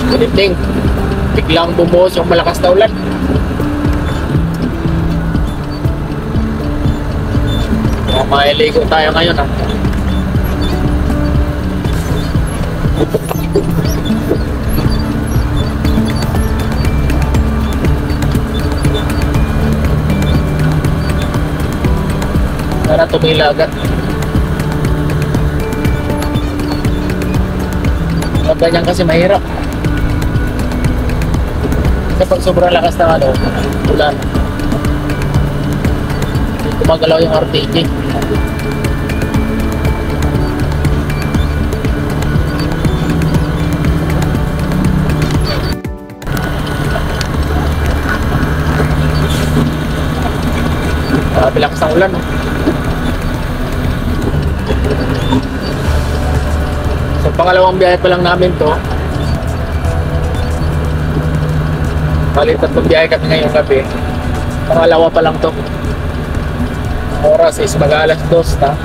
Good evening. Biglang bumuhos yung malakas na ulan. Mailigo tayo ngayon, ha. Para tumila agad. Ganyan kasi mahirap. Kapag sobrang lakas ng ulan, gumagalaw yung RTG. Bilakas ng ulan. So pangalawang biyahe pa lang namin to. Bali, tatlong biyahe kami ngayong gabi. Pangalawa pa lang to. Oras is mag-alas 2 na.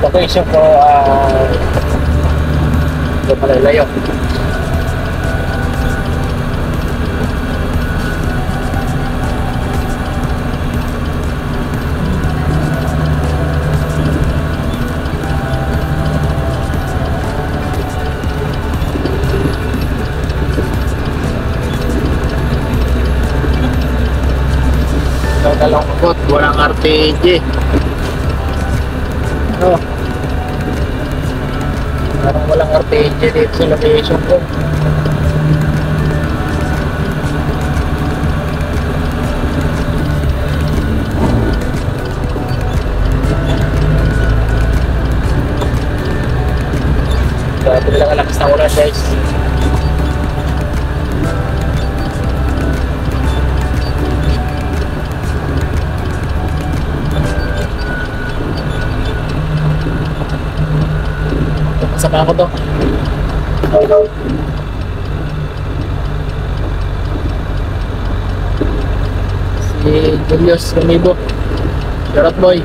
Location ko doon malalayo. Kalungkot, walang RTG. Parang walang RTG dito sa location ko. Grabe lang ang lakas na ulan, guys. Saka ako to. Si Julius Ramibo. Shoutout, boy.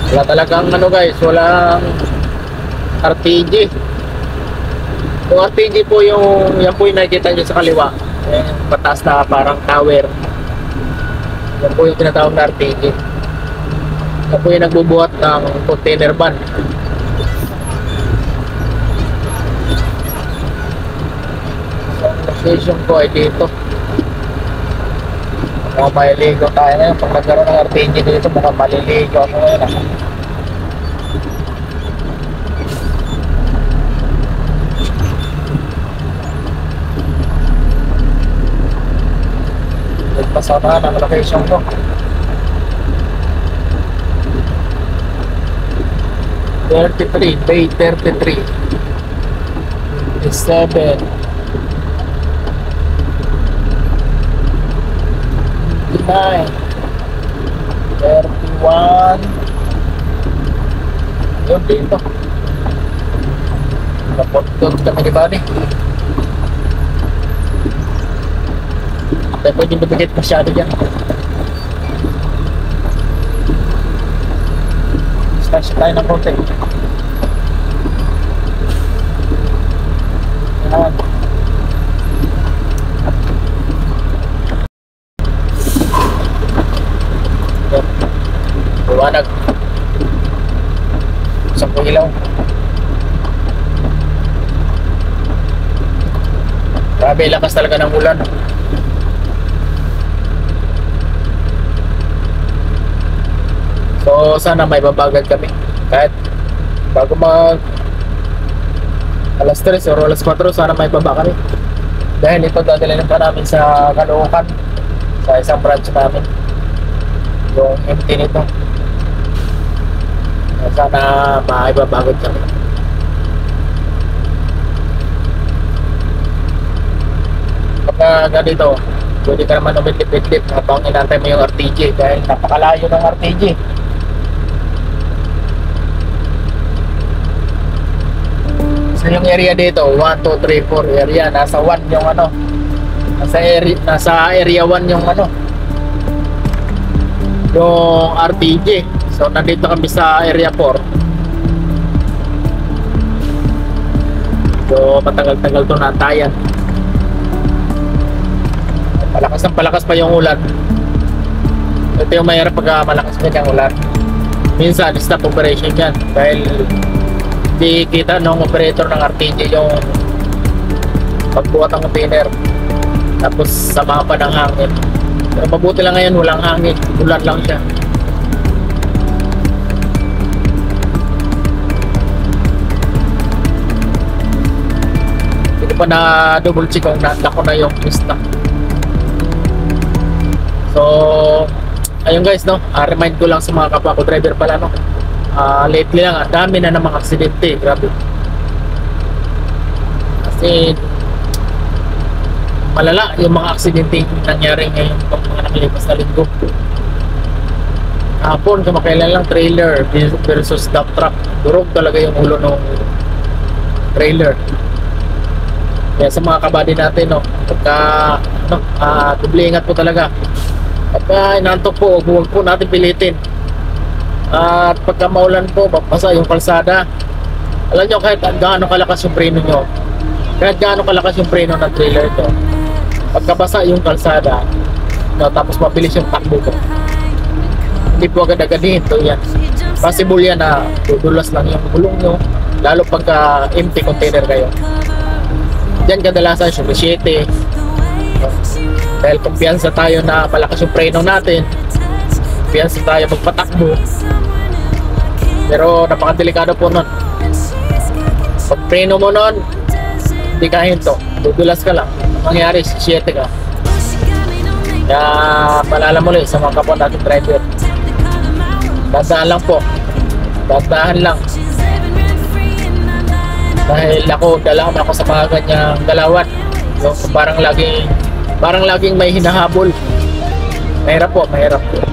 Wala talagang guys, walang RTG. Yung RTG po yan po yung nakikita nyo sa kaliwa. Pataas na parang tower. Yan po yung tinatawag na RTG. Yan po yung nagbubuhat ng container van. So, location ko ay dito. Mukhang maliligo tayo ngayon. Pag nagkaroon ng RTG dito, mukhang maliligo ako ngayon. Pasama ng location ko. Day 33 7 9 31 yun dito. Napot-tot kami di ba ni? Tayo pwede mabigit masyado dyan. Stash tayo ng konti. Yan. Yan. Buwanag. Isang ilaw. Grabe, lakas talaga ng ulan. So sana may babagal kami kahit bago mag alas 3 o alas 4, sana may baba kami dahil ito dadalhin pa namin sa Caloocan sa isang branch namin yung empty nito. Sana may babagal kami. Pag ganito pwede ka naman umidlip-idlip habang inantay mo yung RTG dahil napakalayo ng RTG. So yung area dito, 1, 2, 3, 4 area. Nasa 1 yung ano. Nasa area 1 yung ano. Yung RTG. So nandito kami sa area 4. So matagal-tagal to natayan. Palakas pa yung ulan. Ito yung mayroon pag malakas pa yung ulan. Minsan stop operation yan dahil di kita nung operator ng RTG yung pagbuhat ng container, tapos sama pa ng hangin. Pero mabuti lang ngayon, walang hangin, ulan lang siya. Hindi pa na double check kung nanda ko na yung lista. So ayun guys, no, remind ko lang sa mga kapwa ko driver pala, no, lately lang, dami na ng mga aksidente, grabe. Kasi malala yung mga aksidente nangyari ngayon pag mga nakalipas na linggo. Hapon, kamakailan lang, trailer versus dump truck. Durog talaga yung ulo ng trailer. Kaya sa mga kabady natin, no, pagka doble ingat po talaga. Pagka inantok po, huwag po natin pilitin. At pagka maulan po, basa yung kalsada. Alam nyo, kahit gaano kalakas yung preno nyo, kahit gaano kalakas yung preno ng trailer ito, pagka basa yung kalsada, no, tapos mabilis yung takbo ko, hindi po agad-agad hinto yan. Possible yan na dudulas lang yung gulong nyo, lalo pagka empty container kayo. Diyan kadalasan yung 7. Dahil kumpiyansa tayo na palakas yung preno natin, kumpiyansa tayo magpatakbo, pero napakadelikado po nun. Pag preno mo nun, hindi ka hinto, dudulas ka lang, mangyari 7 ka. Kaya paalala muli sa mga kapwa natin driver, dahan lang po, dahan lang. Dahil dala ako sa mga ganyang galawan, yung parang laging may hinahabol. Mahirap po, mahirap po.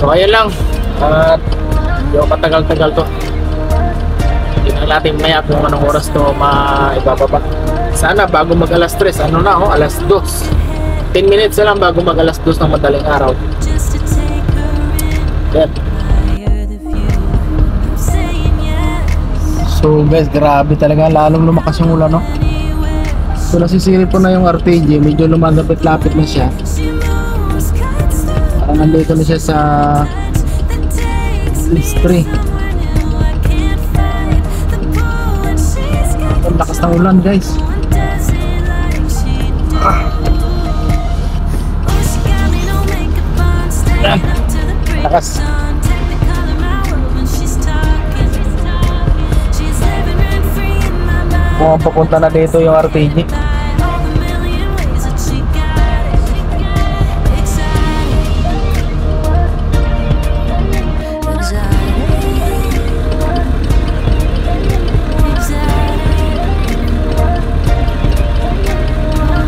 So ayun lang. At yung matagal-tagal to, tingnan natin maya kung anong oras to maibababa. Sana bago mag alas 3, alas 2, 10 minutes na lang bago mag alas 2 ng madaling araw. Yan. So guys, grabe talaga, lalong lumakas yung ulan, no? So nasisiri po na yung RTG, medyo lumagapit-lapit na siya. Parang nandito na siya sa history. Ang lakas ng ulan guys. Lakas. Kung papunta na dito yung RTG.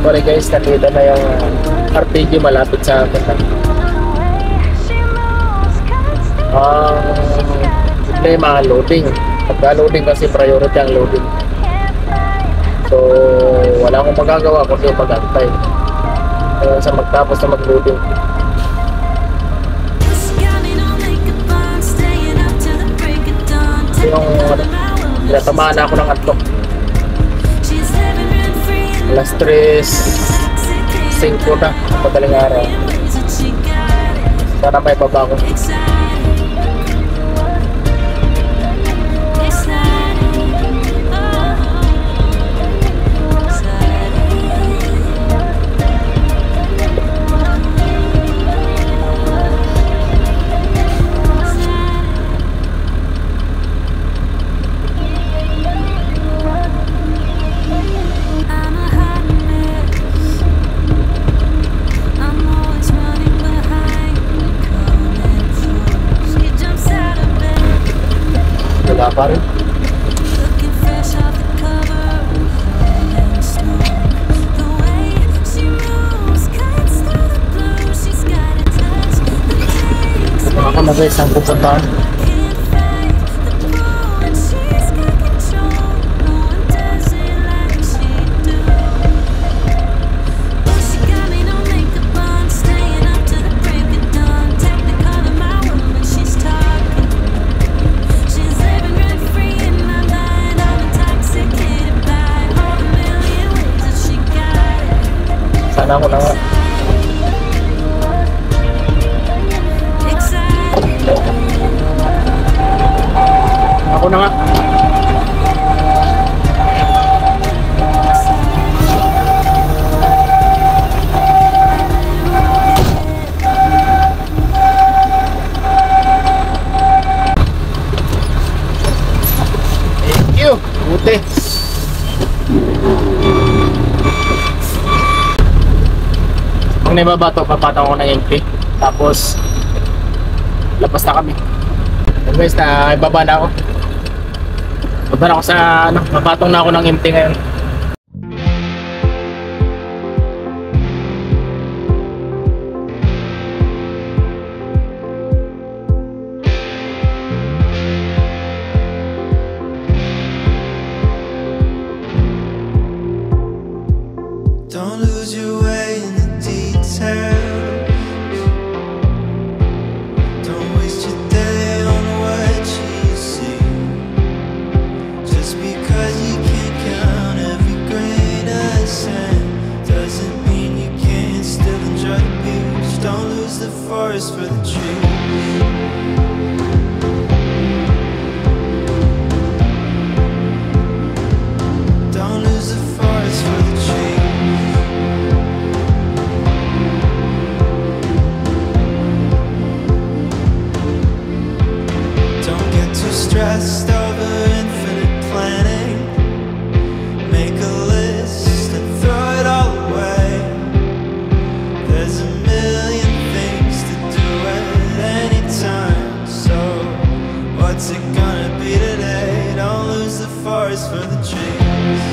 Sorry guys, nandito na yung RTG malapit sa akin. May mga loading. Pagka-loading kasi priority ang loading. So, wala akong magagawa kundi mag-antay sa magtapos na mag-loading. Yung tinatamaan na ako ng antok. Alas 3:05 na madaling araw. Sana may baba ko. Wala pa rin. Ako na guys ang pupuntahan. Sana ako na nga. Ako na nga. Thank you. Buti. Pag naibabato, papatang ko ng MP. Tapos, labas na kami. Anyways, na ibaba na ako. Baba na ako sa, ano, papatong na ako ng MP ngayon. Don't lose your way in the details. Don't waste your day on what you see. Just because you can't count every grain of sand doesn't mean you can't still enjoy the beach. Don't lose the forest for the trees. Don't lose the forest for the trees. Don't get too stressed over infinite planning. Make a list and throw it all away. There's a million things to do at any time. So what's it gonna be today? Don't lose the forest for the trees.